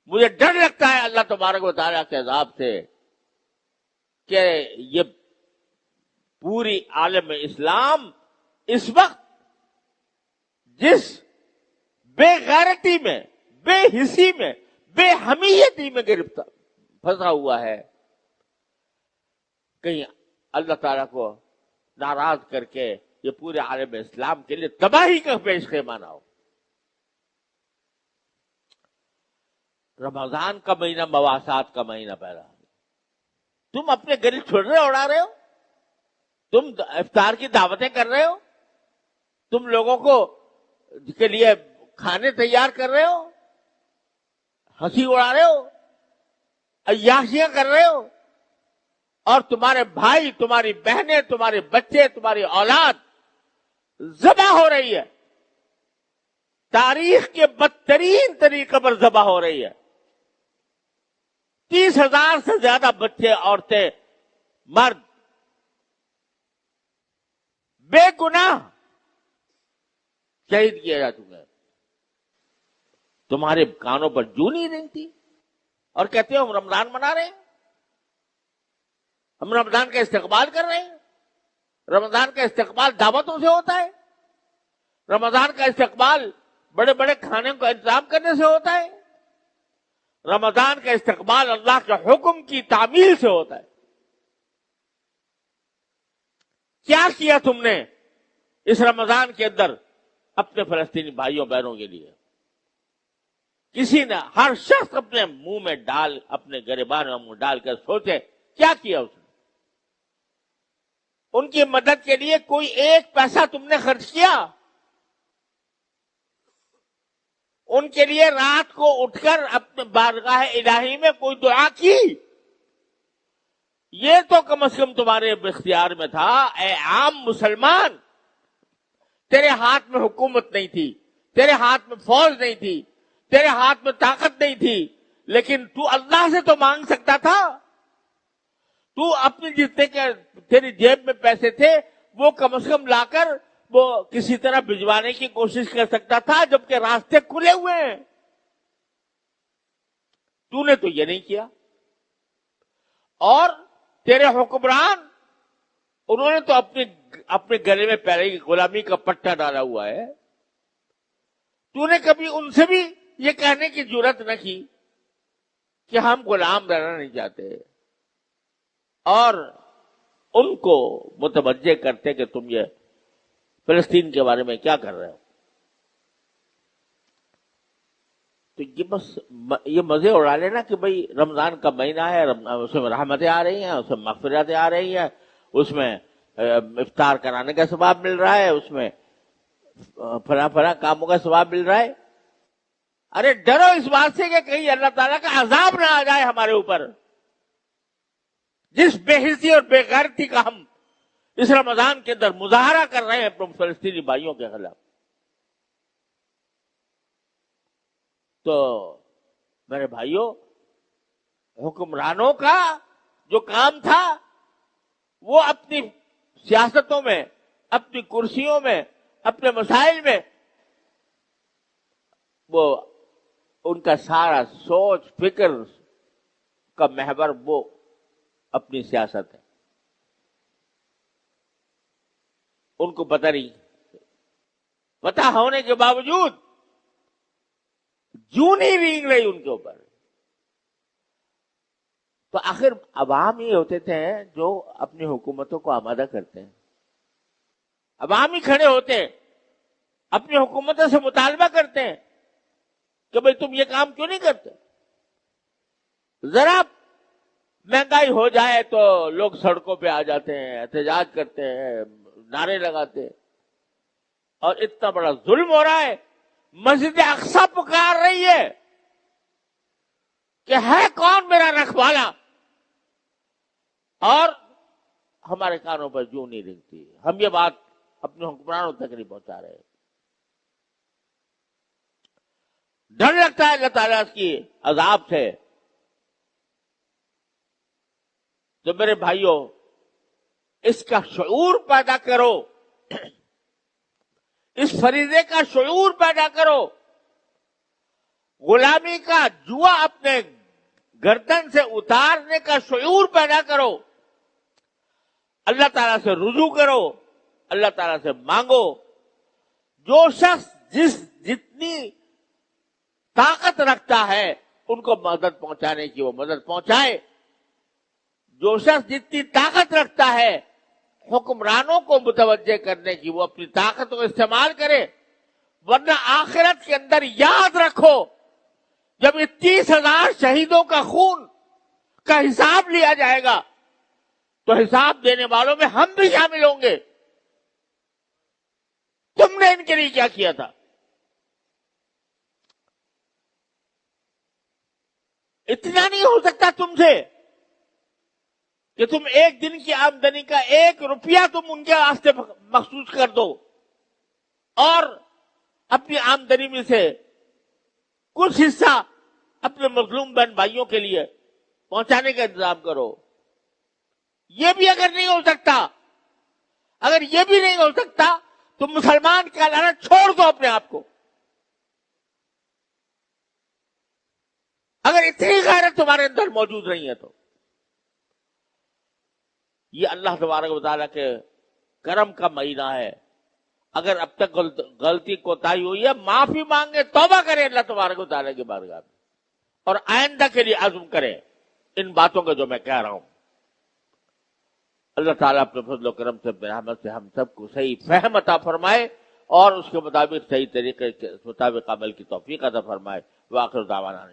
مجھے ڈر لگتا ہے اللہ تبارک و تعالیٰ کے عذاب سے کہ یہ پوری عالم اسلام اس وقت جس بے غیرتی میں، بے حسی میں، بے حمیتی میں گرفتار پھنسا ہوا ہے، کہیں اللہ تعالیٰ کو ناراض کر کے یہ پورے عالم اسلام کے لیے تباہی کا پیش خیمہ نہ ہو۔ رمضان کا مہینہ مواسات کا مہینہ پہلا، تم اپنے گلی چھوڑ اڑا رہے ہو، تم افطار کی دعوتیں کر رہے ہو، تم لوگوں کو کے لیے کھانے تیار کر رہے ہو، ہنسی اڑا رہے ہو، عیاشیاں کر رہے ہو، اور تمہارے بھائی، تمہاری بہنیں، تمہارے بچے، تمہاری اولاد ذبح ہو رہی ہے، تاریخ کے بدترین طریقے پر ذبح ہو رہی ہے۔ 30,000 سے زیادہ بچے، عورتیں، مرد بے گناہ شہید کیے جا چکے ہیں۔ تمہارے کانوں پر جوں نہیں رنگتی اور کہتے ہو ہم رمضان منا رہے ہیں، ہم رمضان کا استقبال کر رہے ہیں۔ رمضان کا استقبال دعوتوں سے ہوتا ہے، رمضان کا استقبال بڑے بڑے کھانے کا انتظام کرنے سے ہوتا ہے، رمضان کا استقبال اللہ کے حکم کی تعمیل سے ہوتا ہے۔ کیا کیا تم نے اس رمضان کے اندر اپنے فلسطینی بھائیوں بہنوں کے لیے؟ کسی نے، ہر شخص اپنے منہ میں ڈال، اپنے گریبان میں منہ ڈال کر سوچے کیا کیا اس نے؟ ان کی مدد کے لیے کوئی ایک پیسہ تم نے خرچ کیا؟ ان کے لیے رات کو اٹھ کر اپنے بارگاہ الہی میں کوئی دعا کی؟ یہ تو کم از کم تمہارے اختیار میں تھا۔ اے عام مسلمان، تیرے ہاتھ میں حکومت نہیں تھی، تیرے ہاتھ میں فوج نہیں تھی، تیرے ہاتھ میں طاقت نہیں تھی، لیکن تو اللہ سے تو مانگ سکتا تھا۔ تو اپنے جتنے کے تیری جیب میں پیسے تھے وہ کم از کم لا کر وہ کسی طرح بھجوانے کی کوشش کر سکتا تھا، جبکہ راستے کھلے ہوئے ہیں۔ تو نے تو یہ نہیں کیا، اور تیرے حکمران، انہوں نے تو اپنے گلے میں پہلے ہی غلامی کا پٹا ڈالا ہوا ہے۔ تو نے کبھی ان سے بھی یہ کہنے کی جرات نہ کی کہ ہم غلام رہنا نہیں چاہتے، اور ان کو متوجہ کرتے کہ تم یہ فلسطین کے بارے میں کیا کر رہے ہو۔ تو یہ بس یہ مزے اڑا لینا کہ بھئی رمضان کا مہینہ ہے، اس میں رحمتیں آ رہی ہیں، اس میں مغفرتیں آ رہی ہیں، اس میں افطار کرانے کا ثواب مل رہا ہے، اس میں فلاں کاموں کا ثواب مل رہا ہے۔ ارے ڈرو اس بات سے کہ کہیں اللہ تعالیٰ کا عذاب نہ آ جائے ہمارے اوپر، جس بے حسی اور بے غیرتی کا ہم اس رمضان کے اندر مظاہرہ کر رہے ہیں اپنے فلسطینی بھائیوں کے خلاف۔ تو میرے بھائیوں، حکمرانوں کا جو کام تھا وہ اپنی سیاستوں میں، اپنی کرسیوں میں، اپنے مسائل میں، وہ ان کا سارا سوچ فکر کا محور وہ اپنی سیاست ہے۔ ان کو پتہ نہیں، پتہ ہونے کے باوجود جوں نہیں رینگ رہی ان کے اوپر۔ تو آخر عوام ہی ہوتے تھے جو اپنی حکومتوں کو آمادہ کرتے ہیں، عوام ہی کھڑے ہوتے ہیں، اپنی حکومتوں سے مطالبہ کرتے ہیں کہ بھئی تم یہ کام کیوں نہیں کرتے؟ ذرا مہنگائی ہو جائے تو لوگ سڑکوں پہ آ جاتے ہیں، احتجاج کرتے ہیں، نعرے لگاتے ہیں، اور اتنا بڑا ظلم ہو رہا ہے۔ مسجد اقصی پکار رہی ہے کہ ہے کون میرا رکھوالا، اور ہمارے کانوں پر جوں نہیں رنگتی۔ ہم یہ بات اپنے حکمرانوں تک نہیں پہنچا رہے۔ ڈر لگتا ہے اللہ تعالیٰ کی عذاب سے۔ تو میرے بھائیوں، اس کا شعور پیدا کرو، اس فریضے کا شعور پیدا کرو غلامی کا جوا اپنے گردن سے اتارنے کا شعور پیدا کرو، اللہ تعالیٰ سے رجوع کرو، اللہ تعالیٰ سے مانگو۔ جو شخص جتنی طاقت رکھتا ہے ان کو مدد پہنچانے کی وہ مدد پہنچائے، جو شخص جتنی طاقت رکھتا ہے حکمرانوں کو متوجہ کرنے کی وہ اپنی طاقت کو استعمال کرے، ورنہ آخرت کے اندر یاد رکھو جب یہ 30,000 شہیدوں کا خون کا حساب لیا جائے گا تو حساب دینے والوں میں ہم بھی شامل ہوں گے۔ تم نے ان کے لیے کیا کیا تھا؟ اتنا نہیں ہو سکتا تم سے کہ تم ایک دن کی آمدنی کا 1 روپیہ تم ان کے واسطے مخصوص کر دو اور اپنی آمدنی میں سے کچھ حصہ اپنے مظلوم بہن بھائیوں کے لیے پہنچانے کا انتظام کرو۔ یہ بھی اگر نہیں ہو سکتا، اگر یہ بھی نہیں ہو سکتا تو مسلمان کا لعنت چھوڑ دو اپنے آپ کو۔ اگر اتنی غیرت تمہارے اندر موجود نہیں ہے تو یہ اللہ تبارک و تعالیٰ کے کرم کا مہینہ ہے۔ اگر اب تک غلطی کوتاہی ہوئی ہے معافی مانگے، توبہ کرے اللہ تبارک و تعالیٰ کی بارگاہ میں، اور آئندہ کے لیے عزم کرے ان باتوں کا جو میں کہہ رہا ہوں۔ اللہ تعالیٰ اپنے فضل و کرم سے رحمت سے ہم سب کو صحیح فہم عطا فرمائے اور اس کے مطابق صحیح طریقے کے مطابق عمل کی توفیق عطا فرمائے۔ وآخر دعوانا